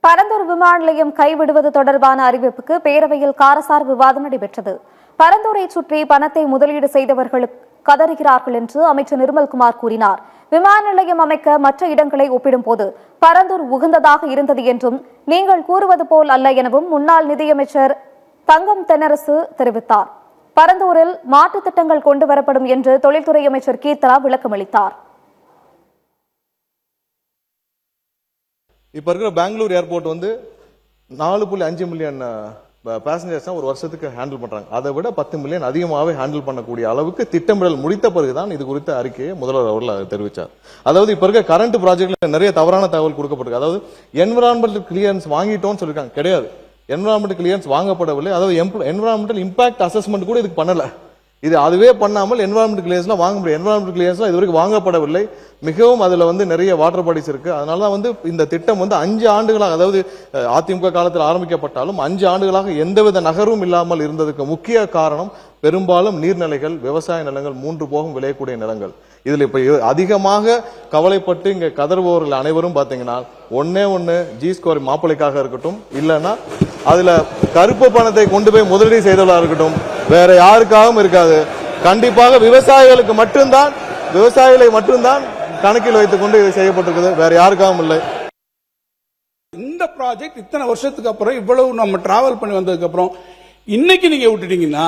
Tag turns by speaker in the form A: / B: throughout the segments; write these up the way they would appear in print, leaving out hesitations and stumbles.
A: பரந்தூர் விமான நிலையம் கைவிடுவது தொடர்பான அறிவிப்புக்கு பேரவையில் காரசார் விவாதம் நடைபெற்றது. பரந்தூரை சுற்றி பணத்தை முதலீடு செய்தவர்கள் கதறுகிறார்கள் என்று அமைச்சர் நிர்மல்குமார் கூறினார். விமான நிலையம் அமைக்க மற்ற இடங்களை ஒப்பிடும்போது பரந்தூர் உகந்ததாக இருந்தது என்றும் நீங்கள் கூறுவது போல் அல்ல எனவும் முன்னாள் நிதியமைச்சர் தங்கம் தென்னரசு தெரிவித்தார். பரந்தூரில் மாற்றுத் திட்டங்கள் கொண்டுவரப்படும் என்று தொழில்துறை அமைச்சர் கீர்த்தனா விளக்கமளித்தார்.
B: இப்போ இருக்கிற பெங்களூர் ஏர்போர்ட் 4.5 மில்லியன் பேசஞ்சர்ஸ் ஒரு வருஷத்துக்கு ஹேண்டில் பண்றாங்க. அதை விட 10 மில்லியன் அதிகமாகவே ஹேண்டில் பண்ணக்கூடிய அளவுக்கு திட்டமிடல் முடித்த பிறகுதான் இது குறித்த அறிக்கையை முதல்வர் அவர்கள் தெரிவித்தார். அதாவது இப்ப இருக்க கரண்ட் ப்ராஜெக்ட்ல நிறைய தவறான தகவல் கொடுக்கப்பட்டிருக்கு. அதாவது என்விரான்மெண்டல் கிளியரன்ஸ் வாங்கிட்டோம்னு சொல்லிருக்காங்க. கிடையாது, என்விரான்மெண்டல் கிளியரன்ஸ் வாங்கப்படவில்லை. அதாவது என்விரான்மெண்டல் இம்பாக்ட் அசஸ்மெண்ட் கூட இதுக்கு பண்ணல. இது அதுவே பண்ணாமல் என்விரான்மெண்டல் கிளியரன்ஸ்லாம் வாங்க முடியும். என்விரான்மெண்டல் கிளியரன்ஸ்லாம் இதுவரைக்கும் வாங்கப்படவில்லை. மிகவும் அதுல நிறைய வாட்டர் பாடிஸ் இருக்கு. அதனால இந்த திட்டம் 5 ஆண்டுகளாக, அதாவது அதிமுக காலத்தில் ஆரம்பிக்கப்பட்டாலும் 5 ஆண்டுகளாக எந்தவித நகரும் இல்லாமல் இருந்ததுக்கு முக்கிய காரணம் பெரும்பாலும் நீர்நிலைகள், விவசாய நிலங்கள், 3 போகம் விளையக்கூடிய நிலங்கள். இதுல இப்ப அதிகமாக கவலைப்பட்டு இங்க கதறுபவர்கள் அனைவரும் பாத்தீங்கன்னா ஒண்ணு ஜி ஸ்கோர் மாப்பிளைக்காக இருக்கட்டும், இல்லைன்னா அதுல கருப்பு பணத்தை கொண்டு போய் முதலீடு செய்தவர்களாக இருக்கட்டும், வேற யாருக்காகவும் இருக்காது. கண்டிப்பாக விவசாயிகளை மட்டும்தான் கணக்கில் வைத்துக் கொண்டு இது செய்யப்பட்டிருக்குது, வேற யாருக்காகவும் இல்லை.
C: இந்த ப்ராஜெக்ட் இத்தனை வருஷத்துக்கு அப்புறம் இவ்வளவு நம்ம டிராவல் பண்ணி வந்ததுக்கு அப்புறம் இன்னைக்கு நீங்க விட்டுட்டீங்கன்னா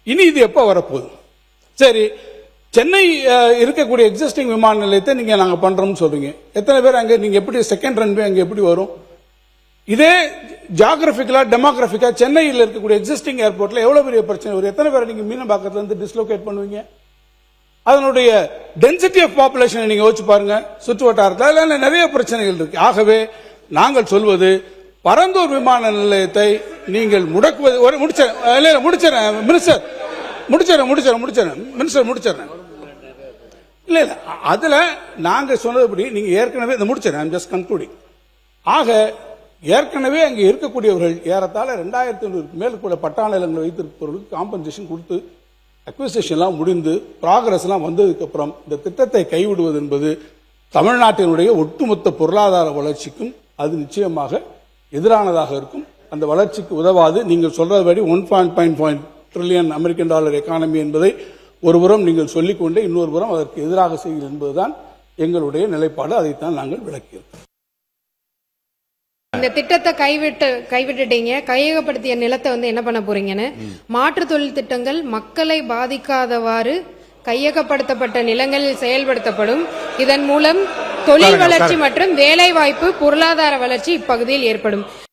C: இனி இது எப்ப வரப்போகுது? சரி, சென்னை இருக்கக்கூடிய எக்ஸிஸ்டிங் விமான நிலையத்தை நீங்க நாங்க பண்றோம்னு சொல்றீங்க. எத்தனை பேர் அங்க நீங்க எப்படி செகண்ட் ரன்வே அங்க எப்படி வரும்? இதே ஜியோகிராபிக்கலா டெமோகிராபிக்கா சென்னையில் இருக்கக்கூடிய எக்ஸிஸ்டிங் ஏர்போர்ட்ல எவ்வளவு பெரிய பிரச்சனை வரும்? எத்தனை பேரை நீங்க மீனம்பாக்கத்துல இருந்து டிஸ்லோகேட் பண்ணுவீங்க? அதனுடைய டென்சிட்டி ஆஃப் பாப்புலேஷன் நீங்க யோசிச்சு பாருங்க. சுற்று வட்டாரத்தில் நிறைய பிரச்சனைகள் இருக்கு. ஆகவே நாங்கள் சொல்வது, பரந்தூர் விமான நிலையத்தை நீங்கள் முடக்குவது முடிச்சிடறேன். இல்ல அதுல நாங்க சொன்னதுபடி நீங்க ஏற்கனவே முடிச்சிடறேன். Just concluding. ஆக ஏற்கனவே அங்கே இருக்கக்கூடியவர்கள் ஏறத்தாழ 2500 மேல் கூட பட்டா நிலங்களை வைத்திருப்பவர்களுக்கு காம்பன்சேஷன் கொடுத்து அக்விசிஷன் எல்லாம் முடிந்து ப்ராகிரஸ் எல்லாம் வந்ததுக்கு அப்புறம் இந்த திட்டத்தை கைவிடுவது என்பது தமிழ்நாட்டினுடைய ஒட்டுமொத்த பொருளாதார வளர்ச்சிக்கும் அது நிச்சயமாக எதிரானதாக இருக்கும். அந்த வளர்ச்சிக்கு உதவாது. நீங்கள் சொல்றபடி 1.5 ட்ரில்லியன் அமெரிக்கன் டாலர் எக்கானமி என்பதை ஒருபுறம் நீங்கள் சொல்லிக்கொண்டே இன்னொரு புறம் அதற்கு எதிராக செய்கிறது என்பதுதான் எங்களுடைய நிலைப்பாடு. அதைத்தான் நாங்கள் விளக்கியிருக்கோம்.
D: இந்த திட்டத்தை கைவிட்டுட்டீங்க. கையகப்படுத்திய நிலத்தை என்ன பண்ண போறீங்கன்னு மாற்று தொழில் திட்டங்கள் மக்களை பாதிக்காதவாறு கையகப்படுத்தப்பட்ட நிலங்களில் செயல்படுத்தப்படும். இதன் மூலம் தொழில் வளர்ச்சி மற்றும் வேலை வாய்ப்பு, பொருளாதார வளர்ச்சி இப்பகுதியில் ஏற்படும்.